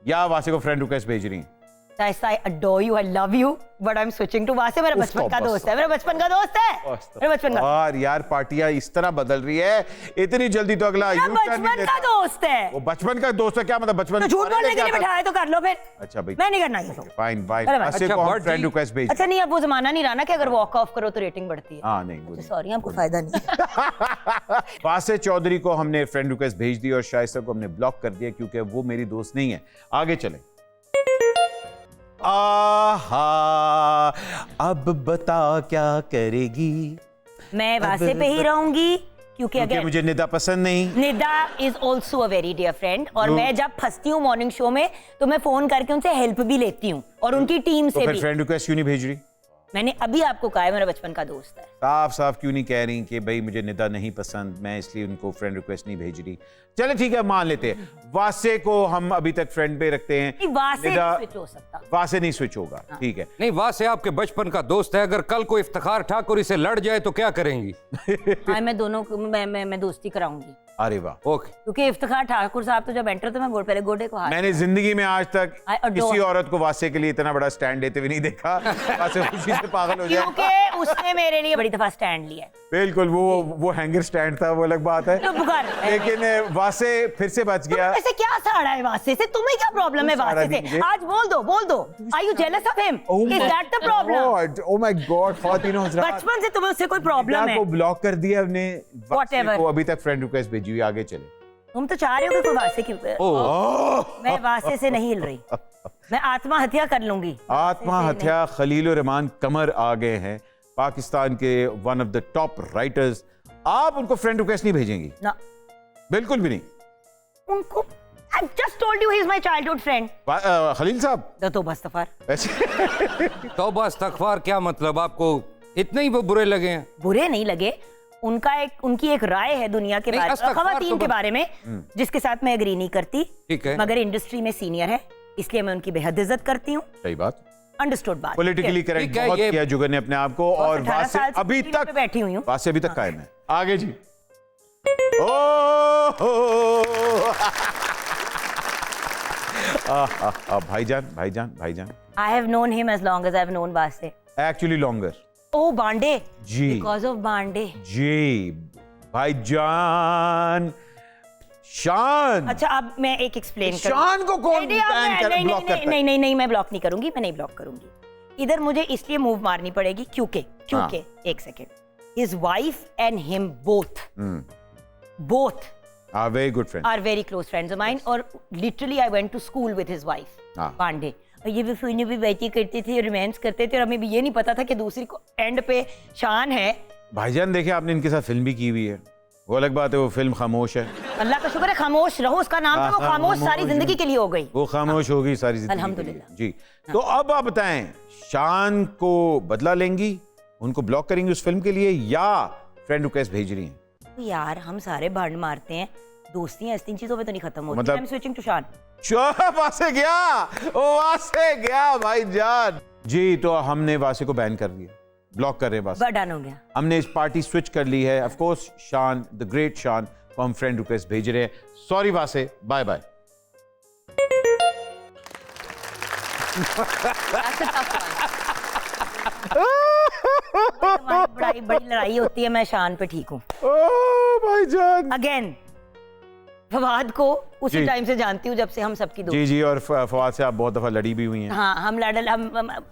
या वासे को फ्रेंड रिक्वेस्ट भेज रही हैं? Shaista, I adore you, I love you, but I am switching to Wasay. मेरा बचपन का दोस्त है. मेरा बचपन का दोस्त है. मेरा बचपन का. और यार पार्टियां इस तरह बदल रही है, इतनी जल्दी तो अगला मेरा U-turn नहीं बचपन लेता। का दोस्त है. वो बचपन का दोस्त है, क्या मतलब बचपन तो झूठ बोलने के लिए बिठाया तो कर लो फिर. अच्छा भाई, मैं नहीं करना ये तो. Fine fine. अरे भाई। वासे अच्छा, को हम बट फ्रेंड जी- रिक्वेस्ट भेज। अच्छा नहीं, अब वो जमाना नहीं रहा ना कि अगर वॉक ऑफ करो तो रेटिंग बढ़ती है. हाँ नहीं, वो नहीं। सॉरी, आपको फायदा नहीं. वासे चौधरी को हमने फ्रेंड रिक्वेस्ट भेज दी और शाइस्ता को हमने ब्लॉक कर दिया क्योंकि वो मेरी दोस्त नहीं है। आगे चले। आहा, अब बता क्या करेगी? मैं वासे पे ही रहूंगी क्योंकि क्योंकि अगर मुझे निदा पसंद नहीं। Nida is also a very dear friend और मैं जब फंसती हूँ मॉर्निंग शो में तो मैं फोन करके उनसे हेल्प भी लेती हूँ और उनकी टीम तो से फिर भी. फ्रेंड रिक्वेस्ट क्यों नहीं भेज रही? मैंने अभी आपको कहा है मेरा बचपन का दोस्त है. साफ साफ क्यों नहीं कह रही कि भाई मुझे निदा नहीं पसंद, मैं इसलिए उनको फ्रेंड रिक्वेस्ट नहीं भेज रही? चले ठीक है, मान लेते हैं वासे को हम अभी तक फ्रेंड पे रखते हैं। नहीं, वासे निदा- नहीं स्विच हो सकता. वासे नहीं स्विच होगा, ठीक है। नहीं, वहां से आपके बचपन का दोस्त है, अगर कल को इफ्तिखार ठाकुर इसे लड़ जाए तो क्या करेंगी? हाँ, मैं दोनों को मैं दोस्ती कराऊंगी अरे वाह, ओके। क्योंकि इफ्तिखार ठाकुर साहब तो जब एंटर तो मैं पहले गोडे को हाथ. मैंने जिंदगी में आज तक I adore- किसी औरत को वासे के लिए इतना बड़ा स्टैंड लेते हुए नहीं देखा। वासे खुशी से पागल हो जाए। क्योंकि उसने मेरे लिए बड़ी दफा स्टैंड लिया है. बिल्कुल, वो हैंगर स्टैंड था, वो अलग बात है। तो बुखार. लेकिन वासे फिर से बच गया। ऐसे क्या साड़ा है वासे से? तुम्हें क्या प्रॉब्लम है वासे नहीं से? मुझे। आज बोल दो. Are you jealous of him? Is that the problem? Oh my god, ख्वातीनो हज़रात, बचपन से तुम्हें उससे कोई प्रॉब्लम है? को ब्लॉक कर दिया हमने, वासे Whatever. को अभी तक फ्रेंड रिक्वेस्ट भेजी हुई। आगे चले। तुम तो चाह रहे हो कि कोई वासे की. मैं वासे से नहीं हिल रही. मैं आत्महत्या कर लूंगी. आत्महत्या खलील रहमान कमर आ गए हैं, पाकिस्तान के one of the top writers. आप उनको फ्रेंड रिक्वेस्ट नहीं भेजेंगी? ना, बिल्कुल भी नहीं। उनको I just told you he is my childhood friend. Khalil साहब तो बस्तफार. ऐसे तौबा इस्तगफार, क्या मतलब? आपको इतने ही वो बुरे लगे हैं? बुरे नहीं लगे. उनकी एक राय है दुनिया के नहीं, बारे में, अस्तगफार खवातीन तो के बारे में, जिसके साथ मैं एग्री नहीं करती. ठीक है। मगर इंडस्ट्री में सीनियर है इसलिए मैं उनकी बेहद इज्जत करती हूँ. सही बात। अंडरस्टूड बात। पॉलिटिकली करेक्ट ठीक है, बहुत ये- किया जुगन ने अपने आप को, और 18 वासे साल से अभी टीवी तक पे बैठी हुई हूँ। वासे अभी तक कायम है। आगे जी। भाईजान भाईजान भाईजान I have known him as long as I've known Vase. Actually longer Oh, Bande. जी Because of Bande. जी भाईजान शान। अच्छा, अब मैं एक एक्सप्लेन शान को कौन ban कर- नहीं, block नहीं, करता है? नहीं, नहीं, नहीं, मैं ब्लॉक नहीं करूंगी, मैं नहीं ब्लॉक करूंगी। इधर मुझे इसलिए मूव मारनी पड़ेगी क्योंकि एक second, his wife and him both very good friend. are very close friends of mine, और literally I went to school with his wife, हाँ। पांडे। और ये भी फिर भी बैठी करते थे, रोमांस करते थे, और हमें भी ये नहीं पता था कि दूसरी को एंड पे शान है। भाईजान देखिए आपने इनके साथ फिल्म भी की हुई है, वो अलग बात है, वो फिल्म खामोश है। अल्लाह का शुक्र है खामोश रहो, उसका नाम था, वो हाँ, खामोश सारी खामोश। जिंदगी के लिए हो गई। वो खामोश होगी सारी जिंदगी के लिए। अल्हम्दुलिल्लाह। जी तो अब आप बताएं, शान को बदला लेंगी, उनको ब्लॉक करेंगी उस फिल्म के लिए, या फ्रेंड रिक्वेस्ट भेज रही हैं? तो यार हम सारे भांड मारते हैं, दोस्तियां ऐसी चीजों पे तो नहीं खत्म होती। मतलब- I'm switching to शान। वासे गया, वासे गया भाईजान। जी तो हमने वासे को बैन कर दिया, ब्लॉक कर रहे हैं वासे। डन हो गया। हमने इस पार्टी स्विच कर ली है। Of course Shaan, the great Shaan को हम फ्रेंड रिक्वेस्ट भेज रहे हैं। Sorry Wasay, bye bye. That's a tough one. हमारी बड़ी लड़ाई होती है, मैं शान पे ठीक हूँ। ओ भाईजान। अगेन फवाद को उसी जी। टाइम से जानती हूँ जब से हम सबकी दोस्त। जी जी, और फवाद से आप बहुत दफा लड़ी भी हुई हैं। हाँ,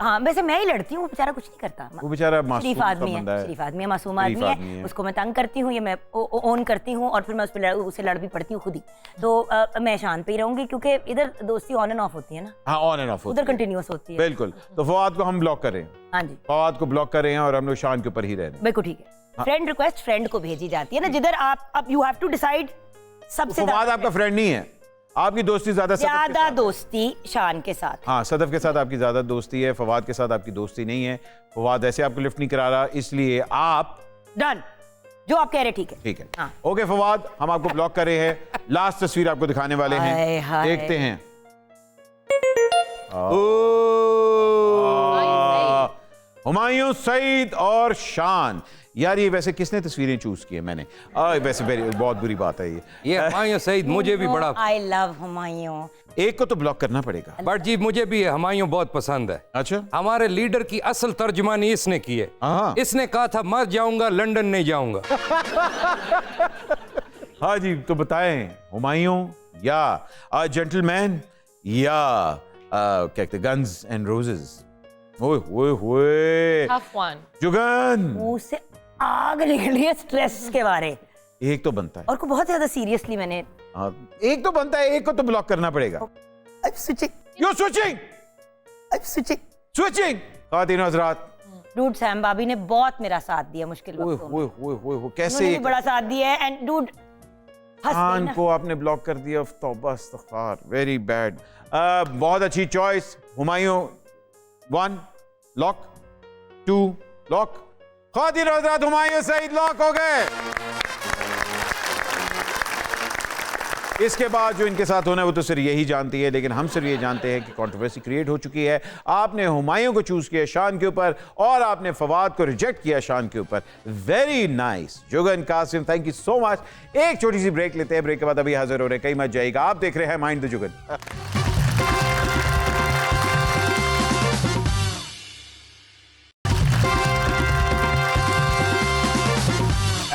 हाँ, वैसे मैं ही लड़ती हूँ, वो बेचारा कुछ नहीं करता। वो बेचारा मासूम शरीफ सा आदमी बंदा है, है। शरीफ आदमी है, मासूम शरीफ आदमी आदमी है। है। उसको मैं तंग करती हूँ, ये मैं ओन करती हूँ, और फिर मैं उससे लड़ भी पड़ती हूँ खुद ही। तो मैं शान पे ही रहूंगी, क्योंकि इधर दोस्ती ऑन एंड ऑफ होती है ना, हाँ, ऑन एंड ऑफ उधर कंटिन्यूअस होती है। बिल्कुल। तो फवाद को हम ब्लॉक कर रहे हैं, हाँ जी, फवाद को ब्लॉक कर रहे हैं, और हम लोग शान के ऊपर ही रह रहे हैं। बिल्कुल ठीक है। फ्रेंड रिक्वेस्ट फ्रेंड को भेजी जाती है ना, जिधर आप अब यू हैव टू डिसाइड सबसे फवाद आपका फ्रेंड नहीं है, आपकी दोस्ती ज्यादा सदफ के ज्यादा साथ है। दोस्ती शान के साथ। हाँ, सदफ के साथ आपकी ज्यादा दोस्ती है, फवाद के साथ आपकी दोस्ती नहीं है। फवाद ऐसे आपको लिफ्ट नहीं करा रहा, इसलिए आप डन, जो आप कह रहे ठीक है। ठीक है। हाँ। ओके फवाद, हम आपको ब्लॉक कर रहे हैं। लास्ट तस्वीर आपको दिखाने वाले हाय, हैं, हाय। देखते हैं। हुमायूं सईद और शान। यार ये वैसे किसने तस्वीरें चूज की है? मैंने वैसे बहुत बुरी बात है ये हुमायूं सईद मुझे भी बड़ा, आई लव हुमायूं। एक को तो ब्लॉक करना पड़ेगा। बट जी मुझे भी हुमायूं बहुत पसंद है। अच्छा, हमारे लीडर की असल तर्जुमानी इसने की है। हाँ। इसने कहा था मर जाऊंगा लंदन नहीं जाऊंगा। हाँ जी, तो बताएं, हुमायूं या जेंटलमैन या क्या कहते, गन्स एंड रोजेस? ओए ओए ओए, Tough one. जुगन। मुंह से आग निकल रही है स्ट्रेस के बारे, एक तो बनता है, और को बहुत ज्यादा सीरियसली मैंने हाँ, एक तो बनता है, एक को तो ब्लॉक करना पड़ेगा। You're switching, switching। ख़वातीन हज़रात, डूड सैम बाबी ने बहुत मेरा साथ दिया मुश्किल ओए वक्तों में। ओए ओए ओए, उन्होंने कैसे भी बड़ा साथ दिया है, एंड डूड खान को आपने ब्लॉक कर दिया? तौबा इस्तग़फ़ार, वेरी बैड। बहुत अच्छी चॉइस हुमायूं। 1 lock, 2 lock. ख़वातीन हज़रात, हुमायूं सईद लॉक हो गए। इसके बाद जो इनके साथ होना है वो तो सिर्फ यही जानती है, लेकिन हम सिर्फ ये जानते हैं कि कंट्रोवर्सी क्रिएट हो चुकी है। आपने हुमायूं को चूज किया शान के ऊपर, और आपने फवाद को रिजेक्ट किया शान के ऊपर। Very nice Jugan, Kazim, thank you so much. एक छोटी सी ब्रेक लेते हैं, ब्रेक के बाद अभी हाजिर हो रहे हैं, कहीं मत जाइएगा। आप देख रहे हैं mind the Jugan.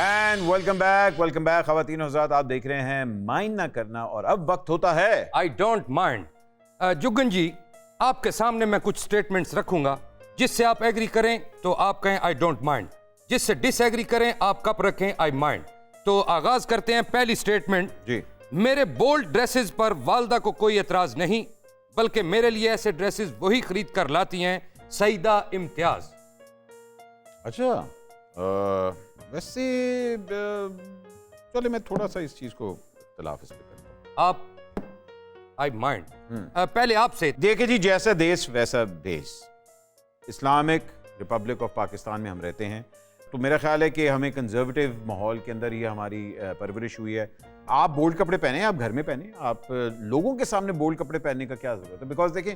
And welcome back ख़वातीन हज़रात, आप देख रहे हैं माइंड ना करना, और अब वक्त होता है आई डोंट माइंड। जुगन जी, आपके सामने मैं कुछ स्टेटमेंट्स रखूंगा, जिससे आप एग्री करें तो आप कहें आई डोंट माइंड, जिससे डिसएग्री करें आप कब रखें आई माइंड। तो आगाज करते हैं। पहली स्टेटमेंट जी। मेरे बोल्ड ड्रेसेस पर वालदा को कोई एतराज नहीं, बल्कि मेरे लिए ऐसे ड्रेसेस वही खरीद कर लाती हैं सईदा इम्तियाज। अच्छा, वैसे चले मैं थोड़ा सा इस चीज को इख्तिलाफ इस पे करता हूं। आप आई माइंड। पहले आपसे देखिए जी, जैसा देश वैसा देश। इस्लामिक रिपब्लिक ऑफ पाकिस्तान में हम रहते हैं, तो मेरा ख्याल है कि हमें कंजर्वेटिव माहौल के अंदर ही हमारी परवरिश हुई है। आप बोल्ड कपड़े पहने, आप घर में पहने, आप लोगों के सामने बोल्ड कपड़े पहनने का क्या जरूरत है? बिकॉज देखें,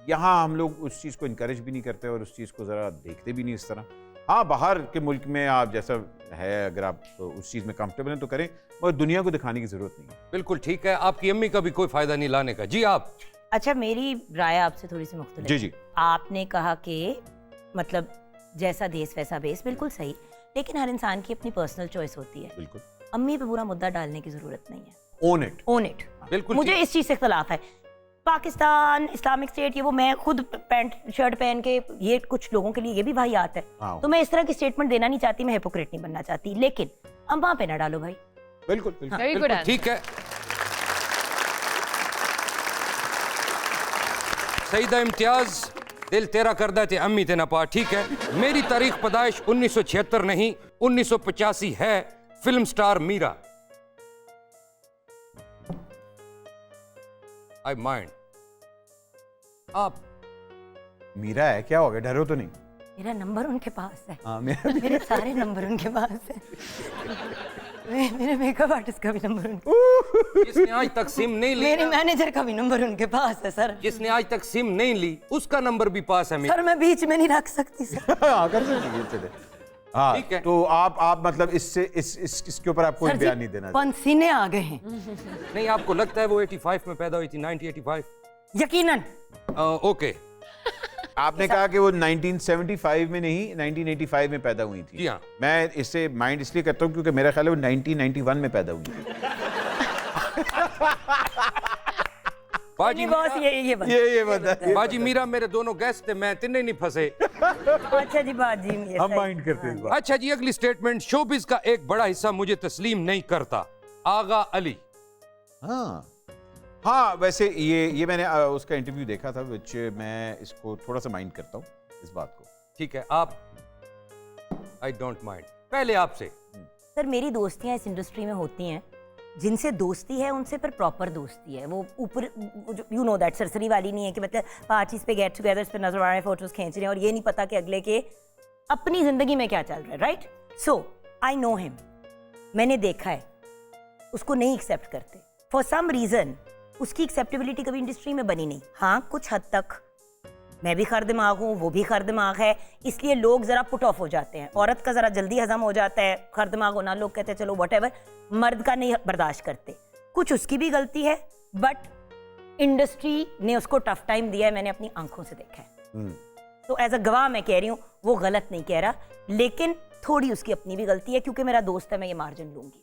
यहाँ हम लोग उस चीज़ को इनकरेज भी नहीं करते और उस चीज़ को ज़रा देखते भी नहीं इस तरह। हाँ, बाहर के मुल्क में आप जैसा है, अगर आप उस चीज़ में कंफर्टेबल हैं तो करें, मगर दुनिया को दिखाने की ज़रूरत नहीं है। बिल्कुल ठीक है, आपकी अम्मी का भी कोई फायदा नहीं लाने का। जी आप। अच्छा, मेरी राय आपसे थोड़ी सी मुख्तलिफ। जी जी। आपने कहा कि मतलब जैसा देश वैसा बेस, बिल्कुल सही, लेकिन हर इंसान की अपनी पर्सनल चॉइस होती है। बिल्कुल। अम्मी पे पूरा मुद्दा डालने की जरूरत नहीं है। Own it. Own it. बिल्कुल मुझे ठीक। इस चीज से इख्तलाफ है। पाकिस्तान, इस्लामिक स्टेट, ये वो, मैं खुद पैंट शर्ट पहन के, ये कुछ लोगों के लिए ये भी वाहियात है। हाँ। तो मैं इस तरह की स्टेटमेंट देना नहीं चाहती, मैं हिपोक्रेट नहीं बनना चाहती, लेकिन अम्मा पे ना डालो भाई। बिल्कुल बिल्कुल। Very good बिल्कुल answer. ठीक है। सईदा इम्तियाज, दिल तेरा करदा थे अम्मी ते ना पा। ठीक है, मेरी तारीख पैदाइश 1976 नहीं 1985 है। Film star Meera. I mind. आप मीरा है, क्या हो गया? डरो तो नहीं? मेरा नंबर उनके पास है। हाँ, मेरा मेरे सारे नंबर उनके पास है। मेरे मेकअप आर्टिस्ट का भी नंबर उनके, जिसने आज तक सिम नहीं ली, मेरे मैनेजर का भी नंबर उनके पास है सर। जिसने आज तक सिम नहीं ली, उसका नंबर भी पास है मेरा। सर मैं बीच में नहीं रख सकती सर। हाँ, कर सकते हैं, चले। हाँ, ठीक है। तो आप मतलब इसके ऊपर आप कोई सर जी, बयान नहीं देना चाहते? पसीने आ गए हैं। नहीं, आपको लगता है वो 85 में पैदा हुई थी? 1985? यकीनन। ओके। आपने कहा कि वो 1975 में नहीं 1985 में पैदा हुई थी। जी हाँ। मैं इससे माइंड इसलिए करता हूँ क्योंकि मेरा ख्याल है वो 1991 में पैदा हुई थी। बाजी बॉस ये बता। ये बता। बाजी मीरा मेरे दोनों गेस्ट थे, मैं तिन्ने नहीं फंसे। अच्छा जी बाजी, ये हम सही। माइंड करते हैं इस बात। अच्छा जी, अगली स्टेटमेंट। शोबिज का एक बड़ा हिस्सा मुझे तस्लीम नहीं करता। आगा अली। हाँ हाँ, वैसे ये मैंने उसका इंटरव्यू देखा था, विच मैं इसको थोड़ा सा माइंड करता हूँ इस बात को। ठीक है, आप। आई डोंट माइंड। पहले आपसे। सर मेरी दोस्तियां इस इंडस्ट्री में होती हैं, जिनसे दोस्ती है उनसे पर प्रॉपर दोस्ती है। वो ऊपर यू नो दैट सरसरी वाली नहीं है कि मतलब पार्टीज पे गेट टुगेदर्स पे नजर आ रहे हैं, फोटोज खींच रहे हैं और ये नहीं पता कि अगले के अपनी जिंदगी में क्या चल रहा है। Right, so I know him, मैंने देखा है, उसको नहीं एक्सेप्ट करते फॉर सम रीजन। उसकी एक्सेप्टेबिलिटी कभी इंडस्ट्री में बनी नहीं। हाँ, कुछ हद तक मैं भी खर दिमाग हूँ, वो भी खर दिमाग है, इसलिए लोग जरा पुट ऑफ हो जाते हैं। औरत का जरा जल्दी हजम हो जाता है, खर दिमाग होना, लोग कहते हैं चलो व्हाटएवर। मर्द का नहीं बर्दाश्त करते। कुछ उसकी भी गलती है, बट इंडस्ट्री ने उसको टफ टाइम दिया है, मैंने अपनी आंखों से देखा है। तो एज अ गवाह मैं कह रही हूँ, वो गलत नहीं कह रहा, लेकिन थोड़ी उसकी अपनी भी गलती है, क्योंकि मेरा दोस्त है, मैं ये मार्जिन लूंगी।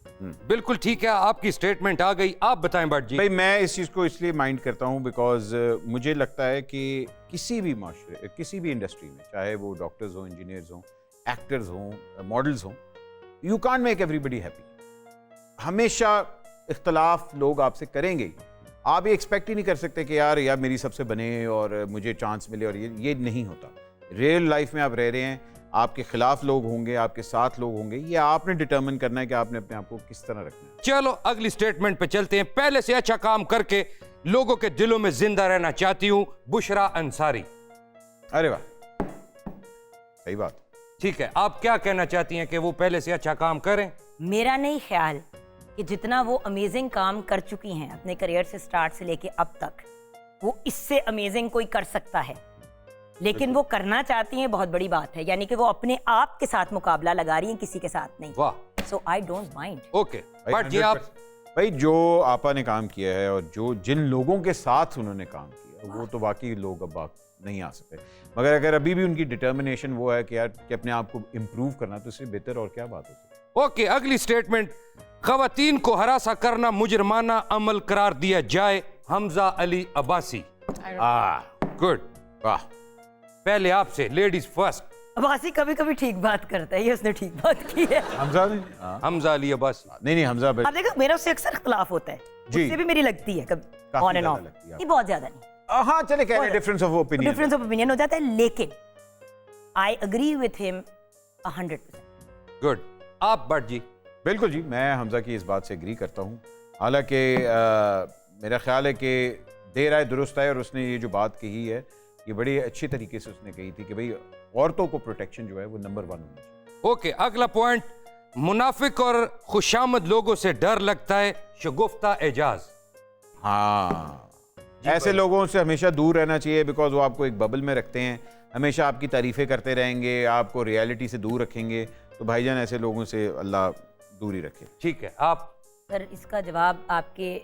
बिल्कुल ठीक है, आपकी स्टेटमेंट आ गई। आप बताएं भट्ट जी। भाई, मैं इस चीज़ को इसलिए माइंड करता हूँ बिकॉज मुझे लगता है कि किसी भी माशरे, किसी भी इंडस्ट्री में, चाहे वो डॉक्टर्स हों, इंजीनियर्स हों, एक्टर्स हों, मॉडल्स हों, you can't make everybody happy. हमेशा इख्तलाफ लोग आपसे करेंगे ही। आप ये एक्सपेक्ट ही नहीं कर सकते कि यार मेरी सबसे बने और मुझे चांस मिले, और ये नहीं होता। रियल लाइफ में आप रह रहे हैं, आपके खिलाफ लोग होंगे, आपके साथ लोग होंगे, ये आपने डिटरमिन करना है कि आपने अपने आप को किस तरह रखना है। चलो अगली स्टेटमेंट पे चलते हैं। पहले से अच्छा काम करके लोगों के दिलों में जिंदा रहना चाहती हूं, बुशरा अंसारी। अरे वाह, सही बात। ठीक है, आप क्या कहना चाहती हैं कि वो पहले से अच्छा काम करें? मेरा नहीं ख्याल कि जितना वो अमेजिंग काम कर चुकी हैं अपने करियर से स्टार्ट से लेके अब तक, वो इससे अमेजिंग कोई कर सकता है। लेकिन वो करना चाहती हैं, बहुत बड़ी बात है। यानी कि वो अपने आप के साथ मुकाबला लगा रही हैं, किसी के साथ नहीं। वाह। So I don't mind. Okay Bhatt ji, आप। भाई, जो आपा ने काम किया है और जिन लोगों के साथ उन्होंने काम किया, वो तो बाकी लोग अब नहीं आ सकते। मगर अगर अभी भी उनकी डिटर्मिनेशन वो है कि यार कि अपने आप को इम्प्रूव करना, तो इससे बेहतर और क्या बात हो सकती है। ओके, अगली स्टेटमेंट। खवातीन को हरासा करना मुजरमाना अमल करार दिया जाए, हमजा अली अब्बासी। गुड। वाह। पहले आपसे, लेडीज फर्स्ट। अब्बासी कभी कभी ठीक बात करता है, ये उसने ठीक बात की है। हमजा ने हमजा अली अब्बासी। नहीं, हमजा भाई आप देखो, मेरा उससे अक्सर इख्तलाफ होता है, जी। उससे भी मेरी लगती है कभी, काफी ऑन एंड ज्यादा ऑफ। लगती है नहीं, बहुत ज्यादा नहीं, हाँ, चले कह रहे हैं difference of opinion. Difference of opinion हो जाता है, लेकिन I agree with him 100%। Good. आप भट्ट जी। बिल्कुल जी, मैं हमजा की इस बात से एग्री करता हूँ। हालांकि मेरा ख्याल है कि देर आए दुरुस्त है, और उसने ये जो बात कही है, ये बड़ी अच्छी तरीके से उसने कही थी कि भाई औरतों को प्रोटेक्शन जो है वो नंबर 1 होनी चाहिए। ओके, अगला पॉइंट। मुनाफिक और खुशामद लोगों से डर लगता है, शगुफ्ता एजाज। हाँ, ऐसे लोगों से हमेशा दूर रहना चाहिए, बिकॉज वो आपको एक बबल में रखते हैं, हमेशा आपकी तारीफें करते रहेंगे, आपको रियलिटी से दूर रखेंगे। तो भाईजान ऐसे लोगों से अल्लाह दूरी रखे। ठीक है, आप सर इसका जवाब आपके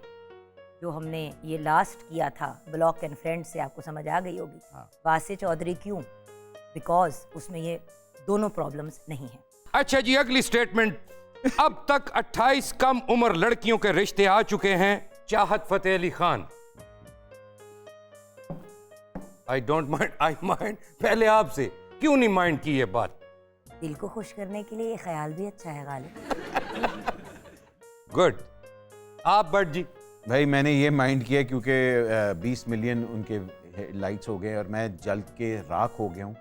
जो हमने ये लास्ट किया था ब्लॉक एंड फ्रेंड से आपको समझ आ गई होगी। वासे चौधरी क्यों? बिकॉज उसमें ये दोनों प्रॉब्लम्स नहीं हैं। अच्छा जी, अगली स्टेटमेंट। अब तक 28 कम उम्र लड़कियों के रिश्ते आ चुके हैं। Chahat Fateh Ali Khan. I don't mind, I mind. पहले आपसे क्यों नहीं माइंड की ये बात? दिल को खुश करने के लिए ये ख्याल भी अच्छा है गालिब। गुड। आप बट जी? भाई मैंने ये माइंड किया क्योंकि 20 मिलियन उनके लाइक्स हो गए और मैं जल के राख हो गया हूँ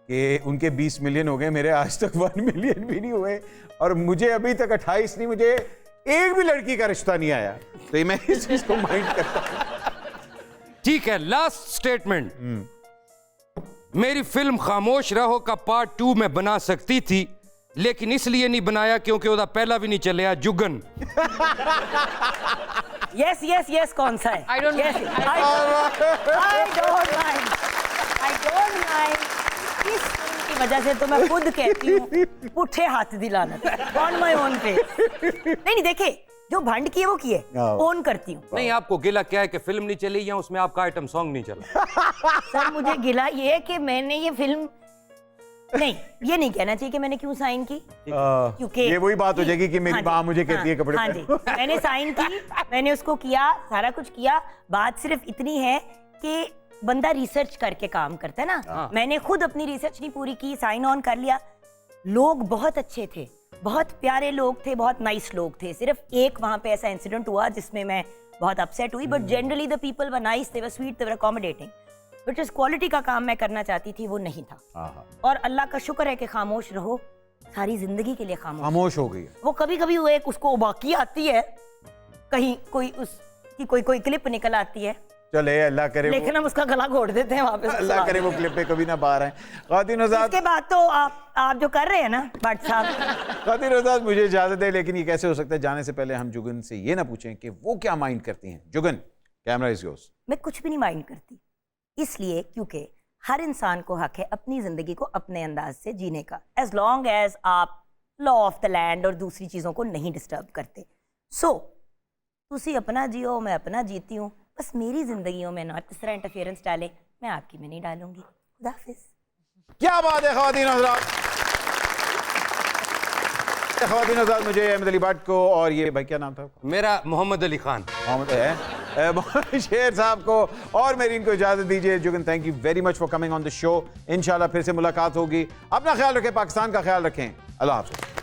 कि उनके 20 मिलियन हो गए, मेरे आज तक 1 मिलियन भी नहीं हुए और मुझे अभी तक 28 नहीं, मुझे एक भी लड़की का रिश्ता नहीं आया। तो ये मैं इस चीज को माइंड करता हूँ। ठीक है, लास्ट स्टेटमेंट। मेरी फिल्म खामोश रहो का पार्ट 2 में बना सकती थी, लेकिन इसलिए नहीं बनाया क्योंकि उसका पहला भी नहीं चलिया, जुगन। यस यस यस, कौन सा है? I don't yes, mind. I don't mind. I don't mind. इस फिल्म की वजह से तो मैं खुद कहती हूँ पुठे हाथ दिलाना ऑन माय ओन फेस। नहीं देखे जो भंड किए वो किए, ओन करती हूँ। नहीं, आपको गिला क्या है कि फिल्म नहीं चली या उसमें आपका आइटम सॉन्ग नहीं चला? सर मुझे गिला ये है कि मैंने ये फिल्म नहीं, ये नहीं कहना चाहिए कि मैंने क्यों साइन की, क्योंकि ये वही बात हो जाएगी कि मेरी हाँ जी, माँ मुझे कहती है कपड़े हाँ जी, मैंने साइन की, मैंने उसको किया, सारा कुछ किया। बात सिर्फ इतनी है कि बंदा रिसर्च करके काम करता है ना। मैंने खुद अपनी रिसर्च नहीं पूरी की, साइन ऑन कर लिया। लोग बहुत अच्छे थे, बहुत प्यारे लोग थे, बहुत नाइस लोग थे। सिर्फ एक वहां पे ऐसा इंसिडेंट हुआ जिसमें मैं बहुत अपसेट हुई, but generally the people were nice, they were sweet, they were accommodating. But जिस क्वालिटी का काम मैं करना चाहती थी वो नहीं था। और अल्लाह का शुक्र है कि खामोश रहो सारी जिंदगी के लिए खामोश हो गई। वो कभी कभी वो एक उसको बाकी आती है, कहीं कोई उसकी कोई क्लिप निकल आती है, चले अल्लाह करे लेकिन हम उसका गला घोट देते हैं वापस। अल्लाह करे वो क्लिप पे कभी ना बाहर आए। ख़वातीन हज़रात, इसके बाद तो आप जो कर रहे हैं ना भट्ट साहब। ख़वातीन हज़रात, मुझे इजाजत है, लेकिन ये कैसे हो सकता है? जाने से पहले हम जुगन से ये ना पूछें कि वो क्या माइंड करती हैं। Jugan, camera is yours. मैं कुछ भी नहीं माइंड करती, इसलिए क्योंकि हर इंसान को हक है अपनी जिंदगी को अपने अंदाज से जीने का, एज लॉन्ग एज आप लॉ ऑफ द लैंड और दूसरी चीज़ों को नहीं डिस्टर्ब करते। सो तुसी अपना जियो, मैं अपना जीती हूँ, बस मेरी जिंदगियों में ना इस तरह इंटरफेरेंस डाले, मैं आपकी में नहीं डालूंगी। खुदा हाफिज़। क्या बात है ख़वातीन हज़रात। ख़वातीन हज़रात, मुझे अहमद अली भट्ट को और ये भाई क्या नाम था? मेरा मोहम्मद अली खान। मोहम्मद है शेर साहब को और मेरी इनको इजाजत दीजिए। Jugan, thank you very much for coming on the show. इंशाल्लाह फिर से मुलाकात होगी। अपना ख्याल रखें, पाकिस्तान का ख्याल रखें। अल्लाह हाफ़िज़।